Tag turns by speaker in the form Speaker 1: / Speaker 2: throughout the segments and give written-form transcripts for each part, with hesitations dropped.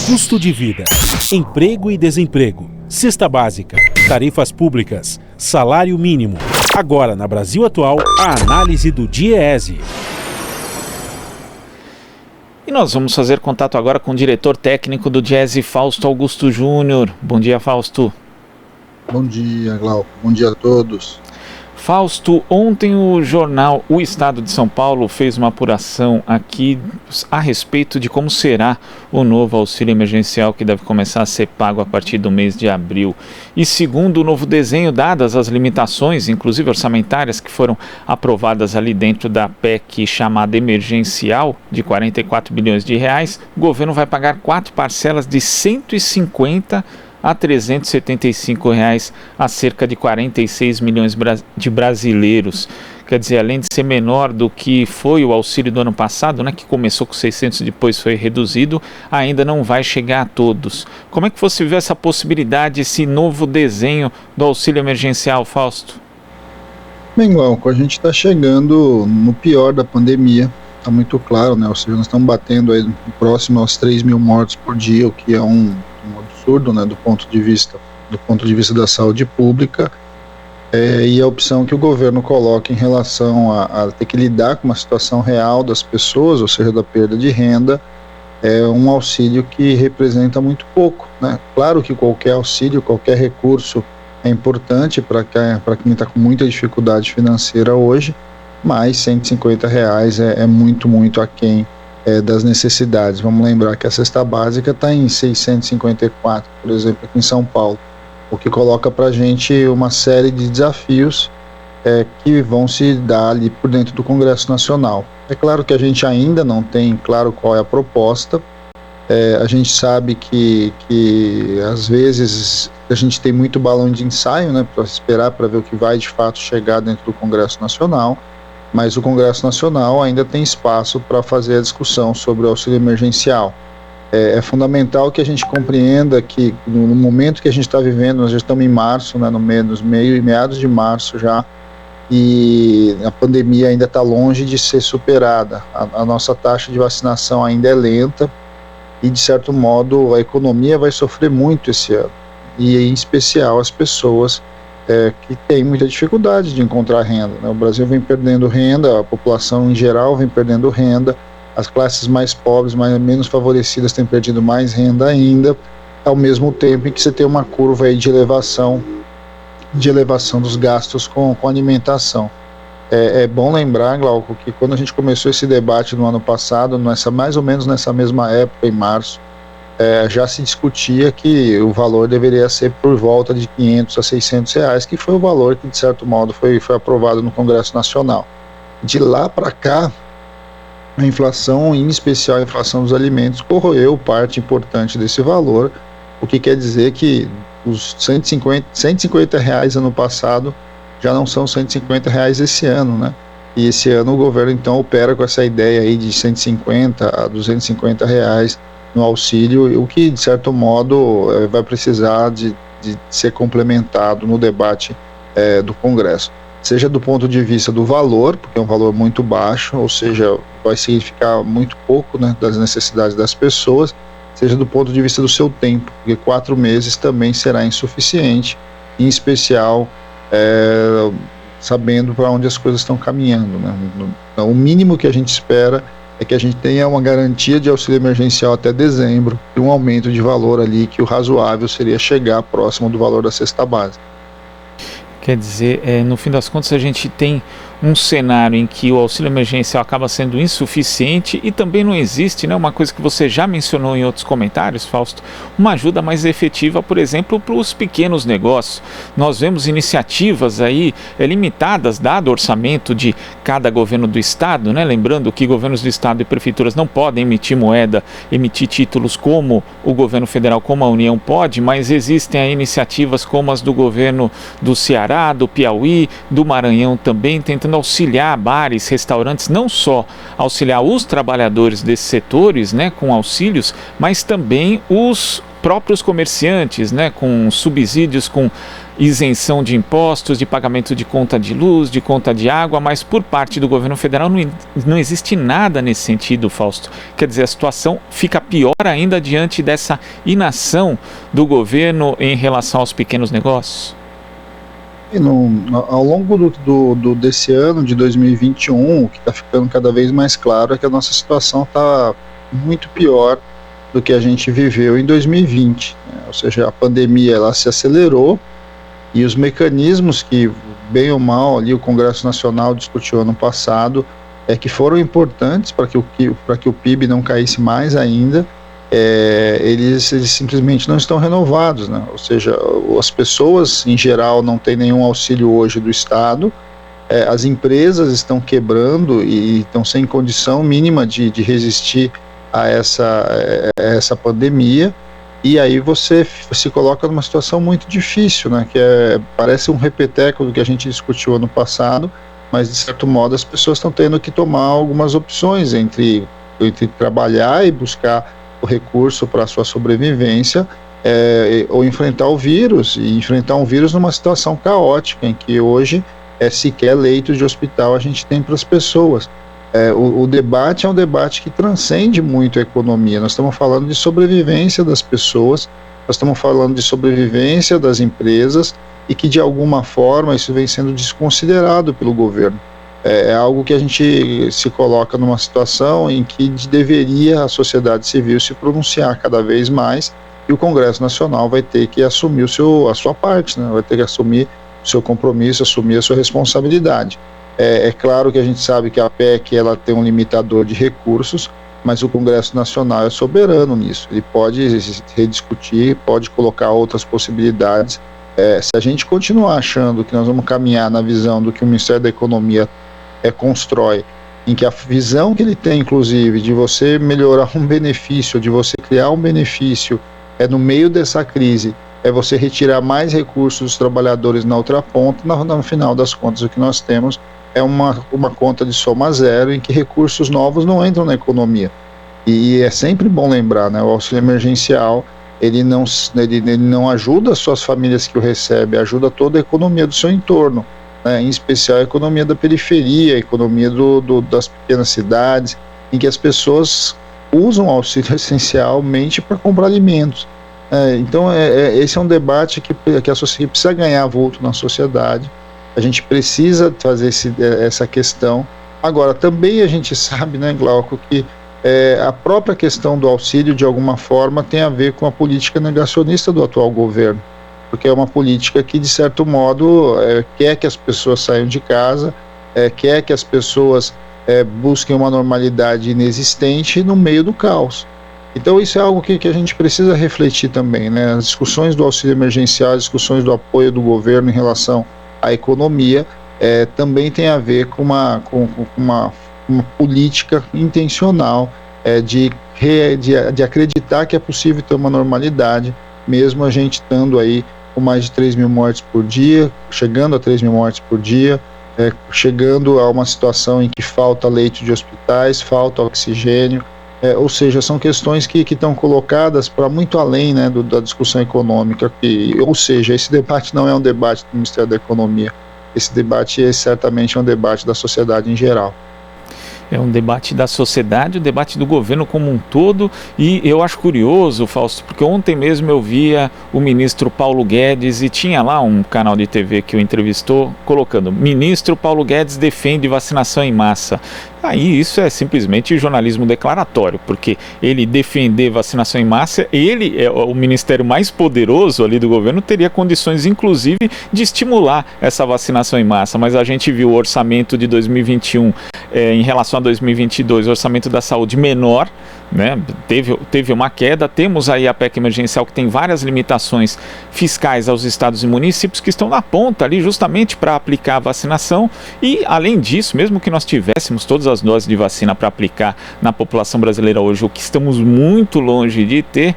Speaker 1: Custo de vida, emprego e desemprego, cesta básica, tarifas públicas, salário mínimo. Agora, na Brasil Atual, a análise do DIEESE.
Speaker 2: E nós vamos fazer contato agora com o diretor técnico do DIEESE, Fausto Augusto Júnior. Bom dia, Fausto.
Speaker 3: Bom dia, Glauco. Bom dia a todos.
Speaker 2: Fausto, ontem o jornal O Estado de São Paulo fez uma apuração aqui a respeito de como será o novo auxílio emergencial que deve começar a ser pago a partir do mês de abril. E segundo o novo desenho, dadas as limitações, inclusive orçamentárias, que foram aprovadas ali dentro da PEC chamada emergencial, de 44 bilhões de reais, o governo vai pagar 4 parcelas de 150 a R$ 375 a cerca de 46 milhões de brasileiros. Quer dizer, além de ser menor do que foi o auxílio do ano passado, né, que começou com 600 e depois foi reduzido, ainda não vai chegar a todos. Como é que você vê essa possibilidade, esse novo desenho do auxílio emergencial, Fausto?
Speaker 3: Bem, Glauco, a gente está chegando no pior da pandemia, está muito claro, né? Ou seja, nós estamos batendo aí próximo aos 3 mil mortos por dia, o que é um absurdo, né, do ponto de vista da saúde pública, e a opção que o governo coloca em relação a ter que lidar com uma situação real das pessoas, ou seja, da perda de renda, é um auxílio que representa muito pouco, né? Claro que qualquer auxílio, qualquer recurso é importante para quem está com muita dificuldade financeira hoje, mas R$150 é muito, muito aquém das necessidades. Vamos lembrar que a cesta básica está em 654, por exemplo, aqui em São Paulo, o que coloca para a gente uma série de desafios que vão se dar ali por dentro do Congresso Nacional. É claro que a gente ainda não tem claro qual é a proposta, a gente sabe que às vezes a gente tem muito balão de ensaio, né, para esperar para ver o que vai de fato chegar dentro do Congresso Nacional, mas o Congresso Nacional ainda tem espaço para fazer a discussão sobre o auxílio emergencial. É fundamental que a gente compreenda que no momento que a gente está vivendo, nós já estamos em março, né, meados de março já, e a pandemia ainda está longe de ser superada. A nossa taxa de vacinação ainda é lenta e, de certo modo, a economia vai sofrer muito esse ano, e em especial as pessoas que tem muita dificuldade de encontrar renda, né? O Brasil vem perdendo renda, a população em geral vem perdendo renda, as classes mais pobres, menos favorecidas têm perdido mais renda ainda, ao mesmo tempo em que você tem uma curva aí de elevação dos gastos com alimentação. É bom lembrar, Glauco, que quando a gente começou esse debate no ano passado, mais ou menos nessa mesma época, em março, já se discutia que o valor deveria ser por volta de R$500 a R$600, que foi o valor que, de certo modo, foi aprovado no Congresso Nacional. De lá para cá, a inflação, em especial a inflação dos alimentos, corroeu parte importante desse valor, o que quer dizer que os R$150 ano passado já não são R$150 esse ano, né? E esse ano o governo, então, opera com essa ideia aí de R$150 a R$250 no auxílio, o que, de certo modo, vai precisar de ser complementado no debate do Congresso. Seja do ponto de vista do valor, porque é um valor muito baixo, ou seja, vai significar muito pouco, né, das necessidades das pessoas, seja do ponto de vista do seu tempo, porque 4 meses também será insuficiente, em especial sabendo para onde as coisas estão caminhando, né? O mínimo que a gente espera é que a gente tenha uma garantia de auxílio emergencial até dezembro e um aumento de valor ali, que o razoável seria chegar próximo do valor da cesta básica.
Speaker 2: Quer dizer, no fim das contas, a gente tem um cenário em que o auxílio emergencial acaba sendo insuficiente e também não existe, né, uma coisa que você já mencionou em outros comentários, Fausto, uma ajuda mais efetiva, por exemplo, para os pequenos negócios. Nós vemos iniciativas aí limitadas, dado o orçamento de cada governo do estado, né, lembrando que governos do estado e prefeituras não podem emitir moeda, emitir títulos como o governo federal, como a União pode, mas existem aí iniciativas como as do governo do Ceará, do Piauí, do Maranhão também, tentando auxiliar bares, restaurantes, não só auxiliar os trabalhadores desses setores, né, com auxílios, mas também os próprios comerciantes, né, com subsídios, com isenção de impostos, de pagamento de conta de luz, de conta de água, mas por parte do governo federal não existe nada nesse sentido, Fausto. Quer dizer, a situação fica pior ainda diante dessa inação do governo em relação aos pequenos negócios?
Speaker 3: E ao longo desse ano de 2021, o que está ficando cada vez mais claro é que a nossa situação está muito pior do que a gente viveu em 2020, né? Ou seja, a pandemia ela se acelerou e os mecanismos que, bem ou mal, ali o Congresso Nacional discutiu ano passado, que foram importantes para que o PIB não caísse mais ainda, eles simplesmente não estão renovados, né? Ou seja, as pessoas em geral não têm nenhum auxílio hoje do Estado, as empresas estão quebrando e estão sem condição mínima de resistir a essa pandemia, e aí você se coloca numa situação muito difícil, né? Que parece um repeteco do que a gente discutiu ano passado, mas de certo modo as pessoas estão tendo que tomar algumas opções entre trabalhar e buscar o recurso para a sua sobrevivência, ou enfrentar o vírus, e enfrentar um vírus numa situação caótica, em que hoje sequer leitos de hospital a gente tem para as pessoas. O debate é um debate que transcende muito a economia. Nós estamos falando de sobrevivência das pessoas, nós estamos falando de sobrevivência das empresas, e que de alguma forma isso vem sendo desconsiderado pelo governo. É algo que a gente se coloca numa situação em que deveria a sociedade civil se pronunciar cada vez mais, e o Congresso Nacional vai ter que assumir a sua parte, né? Vai ter que assumir o seu compromisso, assumir a sua responsabilidade. É claro que a gente sabe que a PEC ela tem um limitador de recursos, mas o Congresso Nacional é soberano nisso. Ele pode rediscutir, pode colocar outras possibilidades. Se a gente continuar achando que nós vamos caminhar na visão do que o Ministério da Economia constrói, em que a visão que ele tem, inclusive, de você melhorar um benefício, de você criar um benefício, no meio dessa crise, você retirar mais recursos dos trabalhadores na outra ponta, no final das contas o que nós temos é uma conta de soma zero, em que recursos novos não entram na economia. E é sempre bom lembrar, né, o auxílio emergencial, ele não ajuda só as famílias que o recebem, ajuda toda a economia do seu entorno, né, em especial a economia da periferia, a economia das pequenas cidades, em que as pessoas usam o auxílio essencialmente para comprar alimentos. Então esse é um debate que a sociedade precisa ganhar vulto na sociedade. A gente precisa fazer essa questão. Agora, também a gente sabe, né, Glauco, que a própria questão do auxílio, de alguma forma, tem a ver com a política negacionista do atual governo, porque é uma política que, de certo modo, quer que as pessoas saiam de casa, quer que as pessoas busquem uma normalidade inexistente no meio do caos. Então isso é algo que a gente precisa refletir também, né? As discussões do auxílio emergencial, as discussões do apoio do governo em relação à economia, também tem a ver com uma política intencional de acreditar que é possível ter uma normalidade, mesmo a gente estando aí com mais de 3 mil mortes por dia, chegando a 3 mil mortes por dia, chegando a uma situação em que falta leito de hospitais, falta oxigênio, ou seja, são questões que estão colocadas para muito além, né, da discussão econômica, ou seja, esse debate não é um debate do Ministério da Economia, esse debate certamente é um debate da sociedade em geral.
Speaker 2: É um debate da sociedade, um debate do governo como um todo, e eu acho curioso, Fausto, porque ontem mesmo eu via o ministro Paulo Guedes, e tinha lá um canal de TV que o entrevistou, colocando: ministro Paulo Guedes defende vacinação em massa. Aí isso é simplesmente jornalismo declaratório, porque ele defender vacinação em massa, ele é o ministério mais poderoso ali do governo, teria condições inclusive de estimular essa vacinação em massa, mas a gente viu o orçamento de 2021 em relação a 2022, o orçamento da saúde menor, né? Teve uma queda. Temos aí a PEC emergencial, que tem várias limitações fiscais aos estados e municípios que estão na ponta ali justamente para aplicar a vacinação, e além disso, mesmo que nós tivéssemos todas as 2 doses de vacina para aplicar na população brasileira hoje, o que estamos muito longe de ter,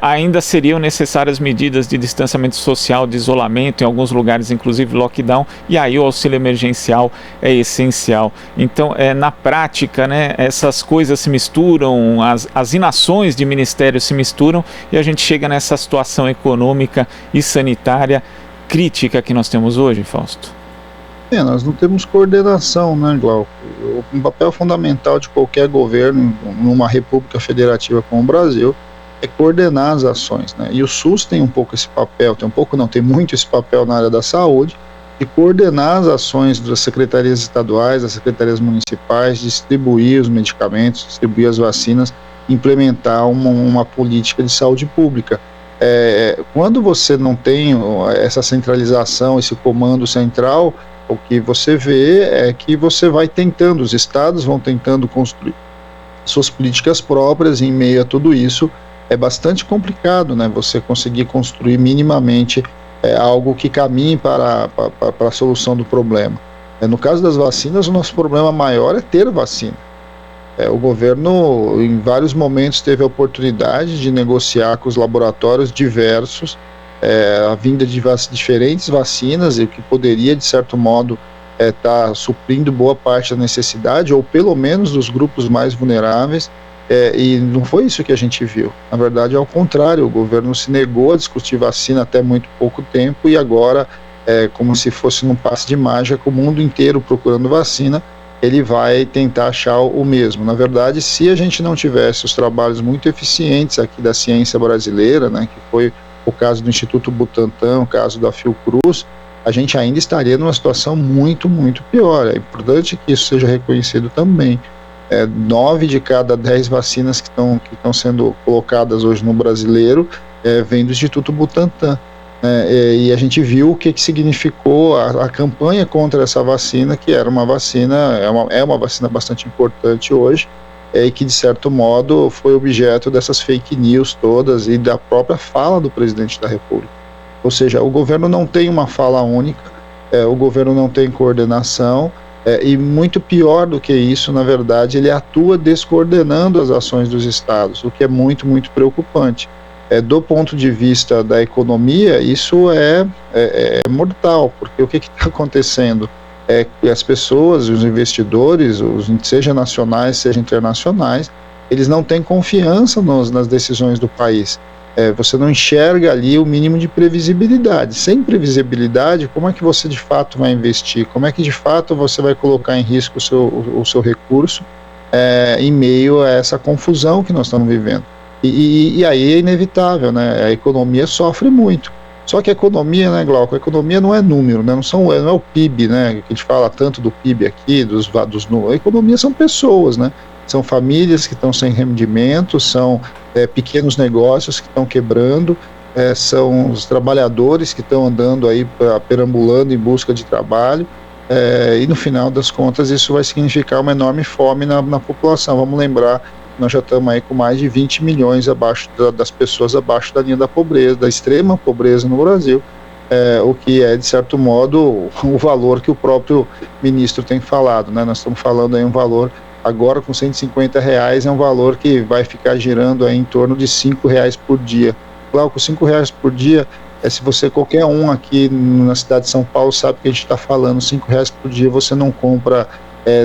Speaker 2: ainda seriam necessárias medidas de distanciamento social, de isolamento, em alguns lugares inclusive lockdown, e aí o auxílio emergencial é essencial. Então, na prática, né, essas coisas se misturam, as inações de ministérios se misturam e a gente chega nessa situação econômica e sanitária crítica que nós temos hoje, Fausto.
Speaker 3: Nós não temos coordenação, né, Glauco? O papel fundamental de qualquer governo numa república federativa como o Brasil é coordenar as ações, né? E o SUS tem um pouco esse papel, tem muito esse papel na área da saúde, de coordenar as ações das secretarias estaduais, das secretarias municipais, distribuir os medicamentos, distribuir as vacinas, implementar uma política de saúde pública. Quando você não tem essa centralização, esse comando central, o que você vê é que você vai tentando, os estados vão tentando construir suas políticas próprias, e em meio a tudo isso é bastante complicado, né, você conseguir construir minimamente algo que caminhe para a solução do problema. No caso das vacinas, o nosso problema maior é ter vacina. O governo, em vários momentos, teve a oportunidade de negociar com os laboratórios diversos a vinda de diferentes vacinas, e que poderia, de certo modo, estar suprindo boa parte da necessidade, ou pelo menos dos grupos mais vulneráveis, e não foi isso que a gente viu. Na verdade, ao contrário, o governo se negou a discutir vacina até muito pouco tempo, e agora, como se fosse num passe de mágica, com o mundo inteiro procurando vacina, ele vai tentar achar o mesmo. Na verdade, se a gente não tivesse os trabalhos muito eficientes aqui da ciência brasileira, né, que foi o caso do Instituto Butantan, o caso da Fiocruz, a gente ainda estaria numa situação muito, muito pior. É importante que isso seja reconhecido também. 9 de cada 10 vacinas que estão sendo colocadas hoje no brasileiro vem do Instituto Butantan. E a gente viu o que significou a campanha contra essa vacina, que era uma vacina, é uma vacina bastante importante hoje, e que de certo modo foi objeto dessas fake news todas e da própria fala do presidente da República. Ou seja, o governo não tem uma fala única, o governo não tem coordenação, e muito pior do que isso, na verdade, ele atua descoordenando as ações dos estados, o que é muito, muito preocupante. Do ponto de vista da economia, isso é mortal, porque o que está acontecendo? As pessoas, os investidores, seja nacionais, seja internacionais, eles não têm confiança nas decisões do país. Você não enxerga ali o mínimo de previsibilidade. Sem previsibilidade, como é que você de fato vai investir? Como é que de fato você vai colocar em risco o seu recurso em meio a essa confusão que nós estamos vivendo? E aí é inevitável, né? A economia sofre muito. Só que a economia, né, Glauco, a economia não é número, né? Não é o PIB, né? Que a gente fala tanto do PIB aqui, a economia são pessoas, né? São famílias que estão sem rendimento, são pequenos negócios que estão quebrando, são os trabalhadores que estão andando aí, perambulando em busca de trabalho, e no final das contas isso vai significar uma enorme fome na população. Vamos lembrar, nós já estamos aí com mais de 20 milhões das pessoas abaixo da linha da pobreza, da extrema pobreza no Brasil, o que é, de certo modo, o valor que o próprio ministro tem falado, né? Nós estamos falando aí um valor, agora com R$150, é um valor que vai ficar girando aí em torno de R$5 por dia. Claro, com R$5 por dia, se você, qualquer um aqui na cidade de São Paulo sabe que a gente está falando, R$5 por dia você não compra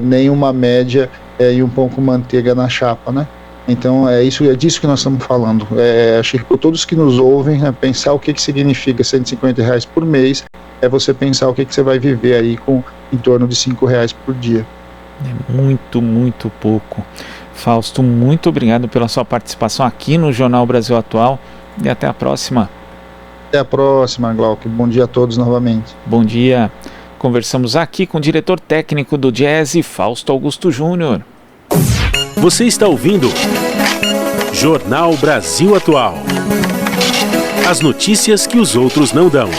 Speaker 3: nem uma média e um pão com manteiga na chapa, né? Então é disso que nós estamos falando. Acho que todos que nos ouvem, pensar o que significa R$150 por mês, é você pensar o que você vai viver aí com em torno de R$5 por dia.
Speaker 2: É muito, muito pouco. Fausto, muito obrigado pela sua participação aqui no Jornal Brasil Atual e até a próxima.
Speaker 3: Até a próxima, Glauco. Bom dia a todos novamente.
Speaker 2: Bom dia. Conversamos aqui com o diretor técnico do Diese, Fausto Augusto Júnior.
Speaker 1: Você está ouvindo Jornal Brasil Atual. As notícias que os outros não dão.